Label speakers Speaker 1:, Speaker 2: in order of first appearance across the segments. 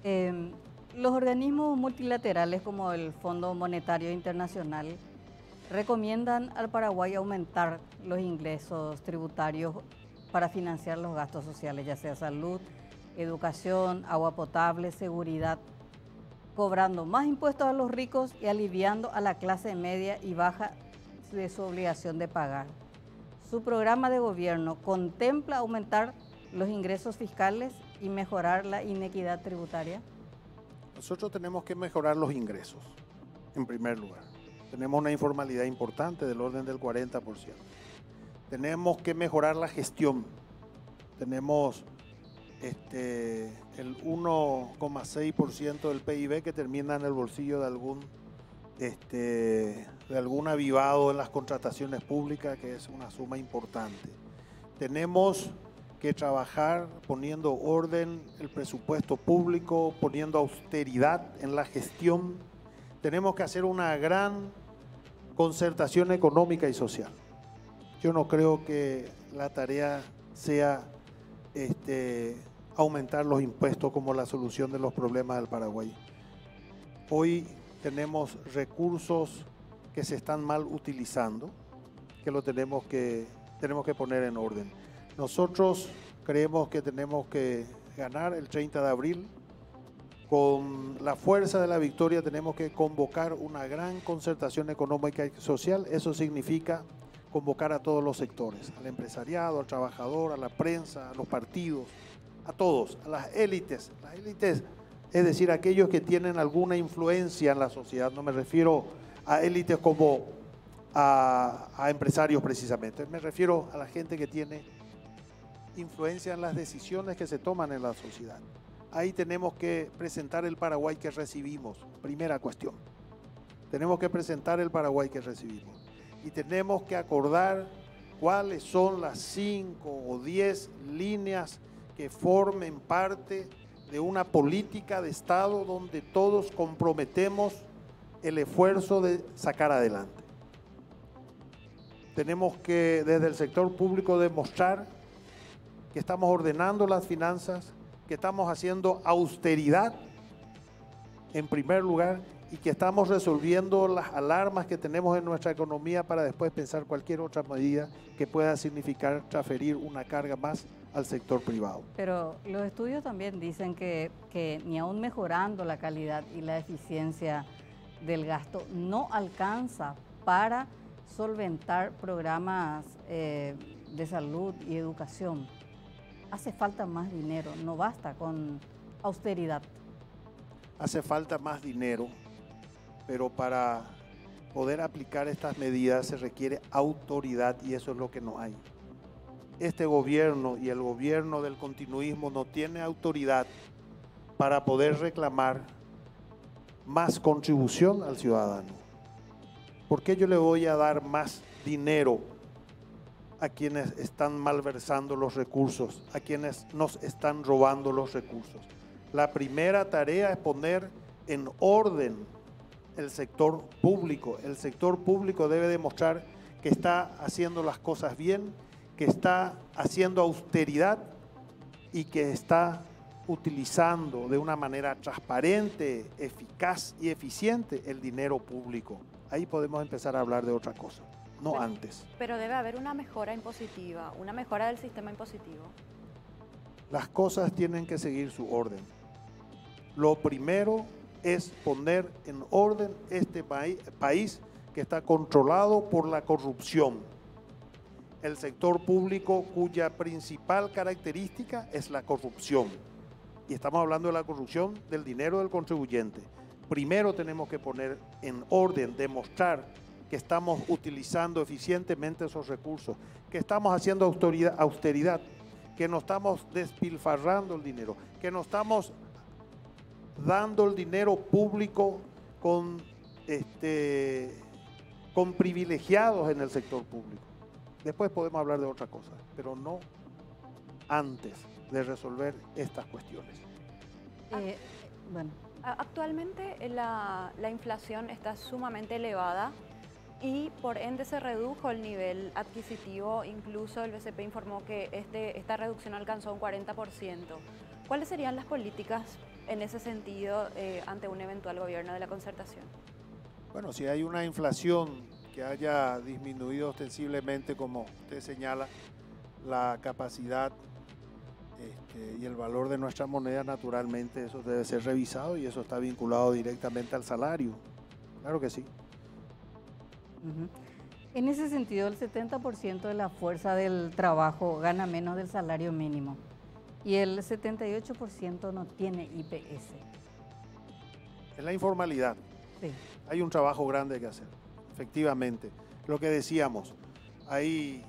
Speaker 1: Em, los organismos multilaterales como el Fondo Monetario Internacional recomiendan al Paraguay aumentar los ingresos tributarios para financiar los gastos sociales, ya sea salud, educación, agua potable, seguridad, cobrando más impuestos a los ricos y aliviando a la clase media y baja de su obligación de pagar. Su programa de gobierno contempla aumentar los ingresos fiscales y mejorar la inequidad tributaria.
Speaker 2: Nosotros tenemos que mejorar los ingresos, en primer lugar. Tenemos una informalidad importante del orden del 40%. Tenemos que mejorar la gestión. Tenemos el 1,6% del PIB que termina en el bolsillo de algún avivado en las contrataciones públicas, que es una suma importante. Tenemos que trabajar poniendo orden el presupuesto público, poniendo austeridad en la gestión. Tenemos que hacer una gran concertación económica y social. Yo no creo que la tarea sea aumentar los impuestos como la solución de los problemas del Paraguay. Hoy tenemos recursos que se están mal utilizando, que lo tenemos que poner en orden. Nosotros creemos que tenemos que ganar el 30 de abril. Con la fuerza de la victoria tenemos que convocar una gran concertación económica y social. Eso significa convocar a todos los sectores, al empresariado, al trabajador, a la prensa, a los partidos, a todos, a las élites. Las élites, es decir, aquellos que tienen alguna influencia en la sociedad. No me refiero a élites como a empresarios precisamente. Me refiero a la gente que tiene influencia en las decisiones que se toman en la sociedad. Ahí tenemos que presentar el Paraguay que recibimos, primera cuestión. Tenemos que presentar el Paraguay que recibimos. Y tenemos que acordar cuáles son las 5 o 10 líneas que formen parte de una política de Estado donde todos comprometemos el esfuerzo de sacar adelante. Tenemos que desde el sector público demostrar que estamos ordenando las finanzas, que estamos haciendo austeridad en primer lugar y que estamos resolviendo las alarmas que tenemos en nuestra economía para después pensar cualquier otra medida que pueda significar transferir una carga más al sector privado.
Speaker 1: Pero los estudios también dicen que ni aún mejorando la calidad y la eficiencia del gasto no alcanza para solventar programas de salud y educación. Hace falta más dinero, no basta con austeridad.
Speaker 2: Hace falta más dinero, pero para poder aplicar estas medidas se requiere autoridad y eso es lo que no hay. Este gobierno y el gobierno del continuismo no tiene autoridad para poder reclamar más contribución al ciudadano. ¿Por qué yo le voy a dar más dinero a quienes están malversando los recursos, a quienes nos están robando los recursos? La primera tarea es poner en orden el sector público. El sector público debe demostrar que está haciendo las cosas bien, que está haciendo austeridad y que está utilizando de una manera transparente, eficaz y eficiente el dinero público. Ahí podemos empezar a hablar de otra cosa, no antes.
Speaker 3: Pero debe haber una mejora impositiva, una mejora del sistema impositivo.
Speaker 2: Las cosas tienen que seguir su orden. Lo primero es poner en orden este país que está controlado por la corrupción. El sector público cuya principal característica es la corrupción. Y estamos hablando de la corrupción del dinero del contribuyente. Primero tenemos que poner en orden, demostrar que estamos utilizando eficientemente esos recursos, que estamos haciendo austeridad, que no estamos despilfarrando el dinero, que no estamos dando el dinero público con privilegiados en el sector público. Después podemos hablar de otra cosa, pero no antes de resolver estas cuestiones.
Speaker 3: Actualmente la inflación está sumamente elevada y por ende se redujo el nivel adquisitivo. Incluso el BCP informó que esta reducción alcanzó un 40%. ¿Cuáles serían las políticas en ese sentido ante un eventual gobierno de la concertación?
Speaker 2: Bueno, si hay una inflación que haya disminuido ostensiblemente, como usted señala, la capacidad y el valor de nuestra moneda, naturalmente eso debe ser revisado y eso está vinculado directamente al salario. Claro que sí.
Speaker 1: En ese sentido, el 70% de la fuerza del trabajo gana menos del salario mínimo y el 78% no tiene IPS.
Speaker 2: Es la informalidad.
Speaker 1: Sí.
Speaker 2: Hay un trabajo grande que hacer, efectivamente. Lo que decíamos, hay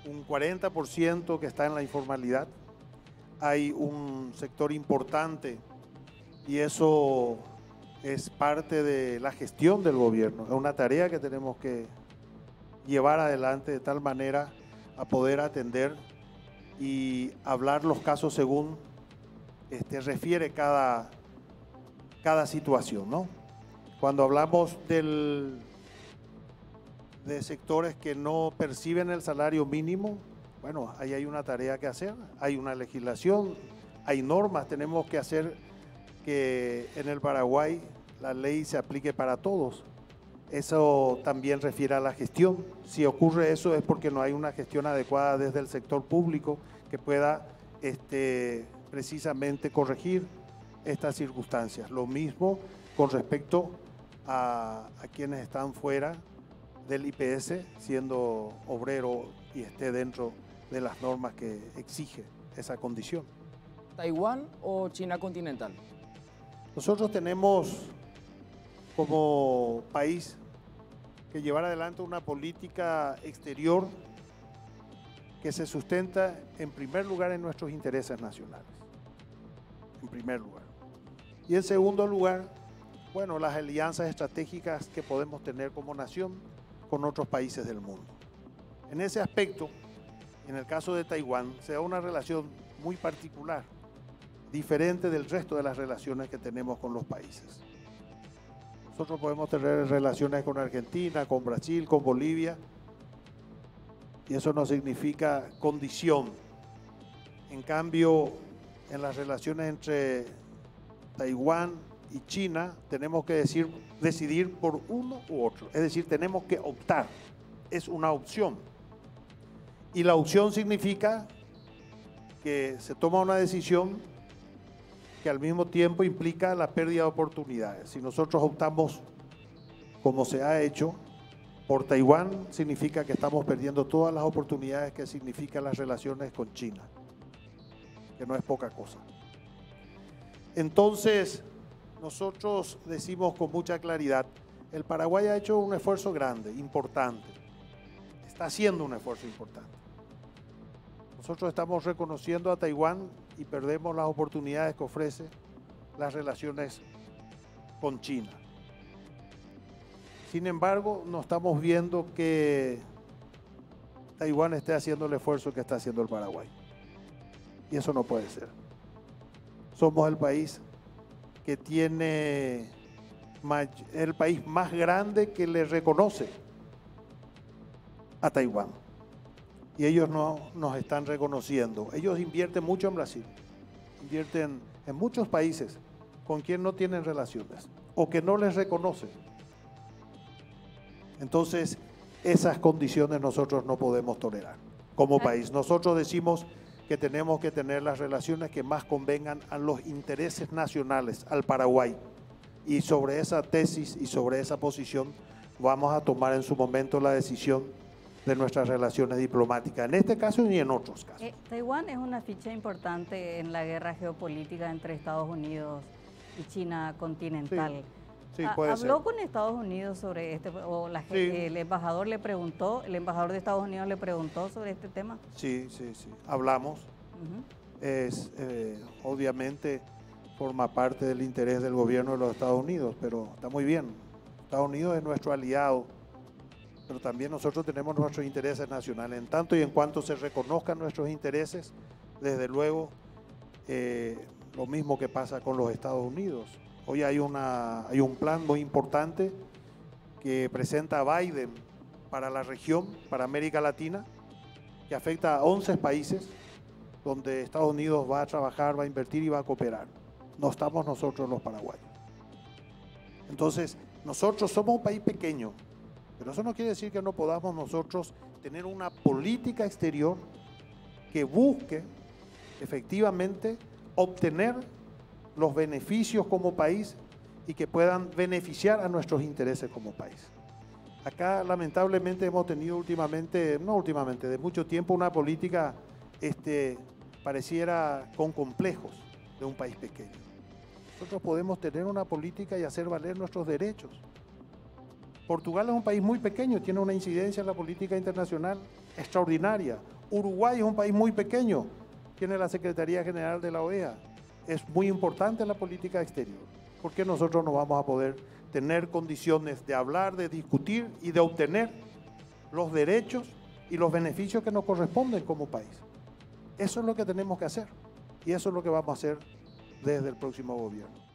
Speaker 2: un 40% que está en la informalidad, hay un sector importante y eso es parte de la gestión del gobierno. Es una tarea que tenemos que llevar adelante de tal manera a poder atender y hablar los casos según refiere cada situación, ¿no? Cuando hablamos de sectores que no perciben el salario mínimo, bueno, ahí hay una tarea que hacer, hay una legislación, hay normas, tenemos que hacer que en el Paraguay la ley se aplique para todos. Eso también refiere a la gestión. Si ocurre eso es porque no hay una gestión adecuada desde el sector público que pueda precisamente corregir estas circunstancias. Lo mismo con respecto a quienes están fuera del IPS, siendo obrero y esté dentro de las normas que exige esa condición.
Speaker 4: ¿Taiwán o China continental?
Speaker 2: Nosotros tenemos como país que llevar adelante una política exterior que se sustenta en primer lugar en nuestros intereses nacionales, en primer lugar. Y en segundo lugar, bueno, las alianzas estratégicas que podemos tener como nación con otros países del mundo. En ese aspecto, en el caso de Taiwán, se da una relación muy particular, diferente del resto de las relaciones que tenemos con los países. Nosotros podemos tener relaciones con Argentina, con Brasil, con Bolivia, y eso no significa condición. En cambio, en las relaciones entre Taiwán y China, tenemos que decidir por uno u otro. Es decir, tenemos que optar. Es una opción. Y la opción significa que se toma una decisión que al mismo tiempo implica la pérdida de oportunidades. Si nosotros optamos, como se ha hecho, por Taiwán, significa que estamos perdiendo todas las oportunidades que significan las relaciones con China, que no es poca cosa. Entonces, nosotros decimos con mucha claridad, el Paraguay ha hecho un esfuerzo grande, importante, está haciendo un esfuerzo importante. Nosotros estamos reconociendo a Taiwán y perdemos las oportunidades que ofrece las relaciones con China. Sin embargo, no estamos viendo que Taiwán esté haciendo el esfuerzo que está haciendo el Paraguay. Y eso no puede ser. Somos el país que tiene el país más grande que le reconoce a Taiwán. Y ellos no nos están reconociendo. Ellos invierten mucho en Brasil, invierten en muchos países con quien no tienen relaciones o que no les reconocen. Entonces, esas condiciones nosotros no podemos tolerar como país. Nosotros decimos que tenemos que tener las relaciones que más convengan a los intereses nacionales, al Paraguay. Y sobre esa tesis y sobre esa posición vamos a tomar en su momento la decisión de nuestras relaciones diplomáticas, en este caso y en otros casos.
Speaker 1: Taiwán es una ficha importante en la guerra geopolítica entre Estados Unidos y China continental.
Speaker 2: Sí, puede ser.
Speaker 1: ¿Habló con Estados Unidos sobre el embajador le preguntó, el embajador de Estados Unidos le preguntó sobre este tema?
Speaker 2: Sí, hablamos. Obviamente forma parte del interés del gobierno de los Estados Unidos, pero está muy bien. Estados Unidos es nuestro aliado, pero también nosotros tenemos nuestros intereses nacionales. En tanto y en cuanto se reconozcan nuestros intereses, desde luego, lo mismo que pasa con los Estados Unidos. Hoy hay un plan muy importante que presenta Biden para la región, para América Latina, que afecta a 11 países, donde Estados Unidos va a trabajar, va a invertir y va a cooperar. no estamos nosotros los paraguayos. Entonces, nosotros somos un país pequeño, pero eso no quiere decir que no podamos nosotros tener una política exterior que busque efectivamente obtener los beneficios como país y que puedan beneficiar a nuestros intereses como país. Acá lamentablemente hemos tenido de mucho tiempo una política pareciera con complejos de un país pequeño. Nosotros podemos tener una política y hacer valer nuestros derechos. Portugal es un país muy pequeño, tiene una incidencia en la política internacional extraordinaria. Uruguay es un país muy pequeño, tiene la Secretaría General de la OEA. Es muy importante la política exterior. ¿Por qué nosotros no vamos a poder tener condiciones de hablar, de discutir y de obtener los derechos y los beneficios que nos corresponden como país? Eso es lo que tenemos que hacer y eso es lo que vamos a hacer desde el próximo gobierno.